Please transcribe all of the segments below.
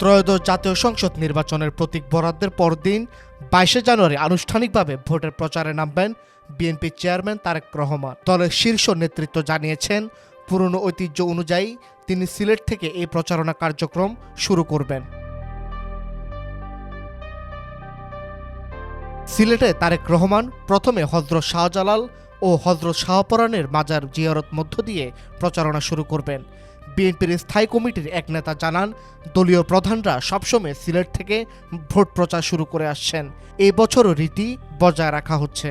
ত্রয়োদশ জাতীয় সংসদ নির্বাচনের প্রতীক বরাদ্দের পরদিন 22 জানুয়ারি আনুষ্ঠানিকভাবে ভোটের প্রচারে নামবেন বিএনপি চেয়ারম্যান তারেক রহমান। দলের শীর্ষ নেতৃত্ব জানিয়েছেন, পুরনো ঐতিহ্য অনুযায়ী তিনি সিলেট থেকে এই প্রচারণা কার্যক্রম শুরু করবেন। সিলেটে তারেক রহমান প্রথমে হযরত শাহজালাল ও হযরত শাহপরানের মাজার জিয়ারত মধ্য দিয়ে প্রচারণা শুরু করবেন। বিএনপির স্থায়ী কমিটির এক নেতা জানান, দলীয় প্রধানরা সবসময় সিলেট থেকে ভোট প্রচার শুরু করে আসছেন। এই বছরও রীতি বজায় রাখা হচ্ছে।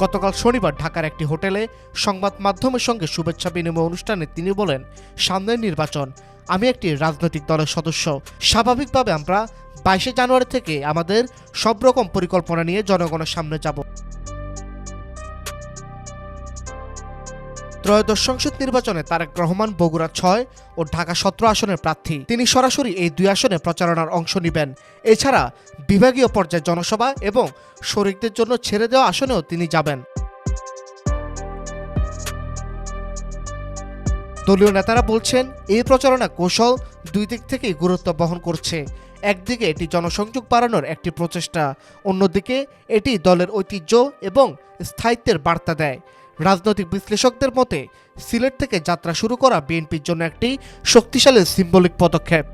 গতকাল শনিবার ঢাকার একটি হোটেলে সংবাদ মাধ্যমের সঙ্গে শুভেচ্ছা বিনিময় অনুষ্ঠানে তিনি বলেন, সামনের নির্বাচন, আমি একটি রাজনৈতিক দলের সদস্য। স্বাভাবিকভাবে আমরা 22 জানুয়ারি থেকে আমাদের সব রকম পরিকল্পনা নিয়ে জনগণের সামনে যাব। ত্রয়োদশ সংসদ নির্বাচনে তারেক রহমান বগুড়া 6 ও ঢাকা 17 আসনের প্রার্থী। তিনি সরাসরি এই দুই আসনে প্রচারণার অংশ নেবেন। এছাড়া বিভাগীয় পর্যায়ে জনসভা এবং শরিকদের জন্য ছেড়ে দেওয়া আসনেও তিনি যাবেন। দলীয় নেতারা বলছেন, এই প্রচারণা কৌশল দুই দিক থেকেই গুরুত্ব বহন করছে। একদিকে এটি জনসংযোগ বাড়ানোর একটি প্রচেষ্টা, অন্যদিকে এটি দলের ঐতিহ্য এবং স্থায়িত্বের বার্তা দেয়। রাজনৈতিক বিশ্লেষকদের মতে সিলেট থেকে যাত্রা শুরু করা বিএনপির জন্য একটি শক্তিশালী সিম্বলিক পদক্ষেপ।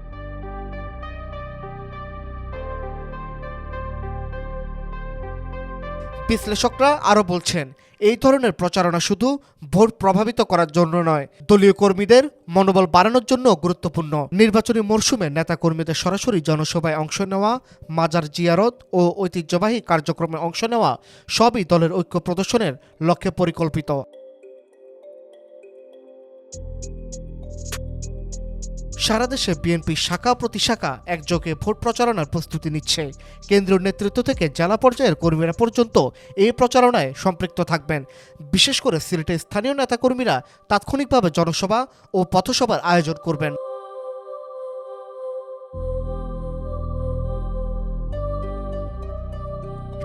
বিশ্লেষকরা আরও বলছেন, এই ধরনের প্রচারণা শুধু ভোট প্রভাবিত করার জন্য নয়, দলীয় কর্মীদের মনোবল বাড়ানোর জন্য গুরুত্বপূর্ণ। নির্বাচনী মরশুমে নেতাকর্মীদের সরাসরি জনসভায় অংশ নেওয়া, মাজার জিয়ারত ও ঐতিহ্যবাহী কার্যক্রমে অংশ নেওয়া সবই দলের ঐক্য প্রদর্শনের লক্ষ্যে পরিকল্পিত। সারা দেশে বিএনপি শাখা প্রতি শাখা একযোগে ভোট প্রচারণার প্রস্তুতি নিচ্ছে। কেন্দ্রীয় নেতৃত্ব থেকে জেলা পর্যায়ের কর্মীরা পর্যন্ত এই প্রচারণায় সম্পৃক্ত থাকবেন। বিশেষ করে সিলেটের স্থানীয় নেতাকর্মীরা তাৎক্ষণিকভাবে জনসভা ও পথসভার আয়োজন করবেন।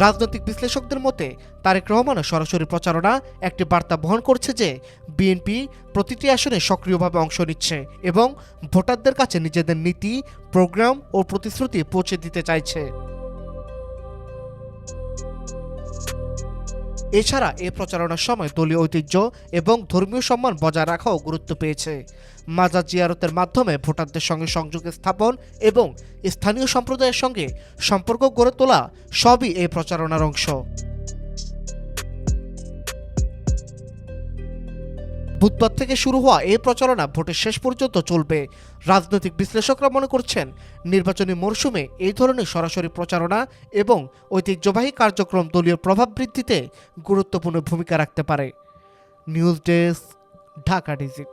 রাজনৈতিক বিশ্লেষকদের মতে তারেক রহমানের সরাসরি প্রচারণা একটি বার্তা বহন করছে যে বিএনপি প্রতিটি আসনে সক্রিয়ভাবে অংশ নিচ্ছে এবং ভোটারদের কাছে নিজেদের নীতি, প্রোগ্রাম ও প্রতিশ্রুতি পৌঁছে দিতে চাইছে। এছাড়া এই প্রচারণার সময় দলীয় ঐতিহ্য এবং ধর্মীয় সম্মান বজায় রাখাও গুরুত্ব পেয়েছে। মাজার জিয়ারতের মাধ্যমে ভোটারদের সঙ্গে সংযোগ স্থাপন এবং স্থানীয় সম্প্রদায়ের সঙ্গে সম্পর্ক গড়ে তোলা সবই এই প্রচারণার অংশ। বুধবার থেকে শুরু হওয়া এই প্রচারণা ভোটের শেষ পর্যন্ত চলবে। রাজনৈতিক বিশ্লেষকরা মনে করছেন, নির্বাচনী মরশুমে এই ধরনের সরাসরি প্রচারণা এবং ঐতিহ্যবাহী কার্যক্রম দলীয় প্রভাব বৃদ্ধিতে গুরুত্বপূর্ণ ভূমিকা রাখতে পারে। News desk, Dhaka digit.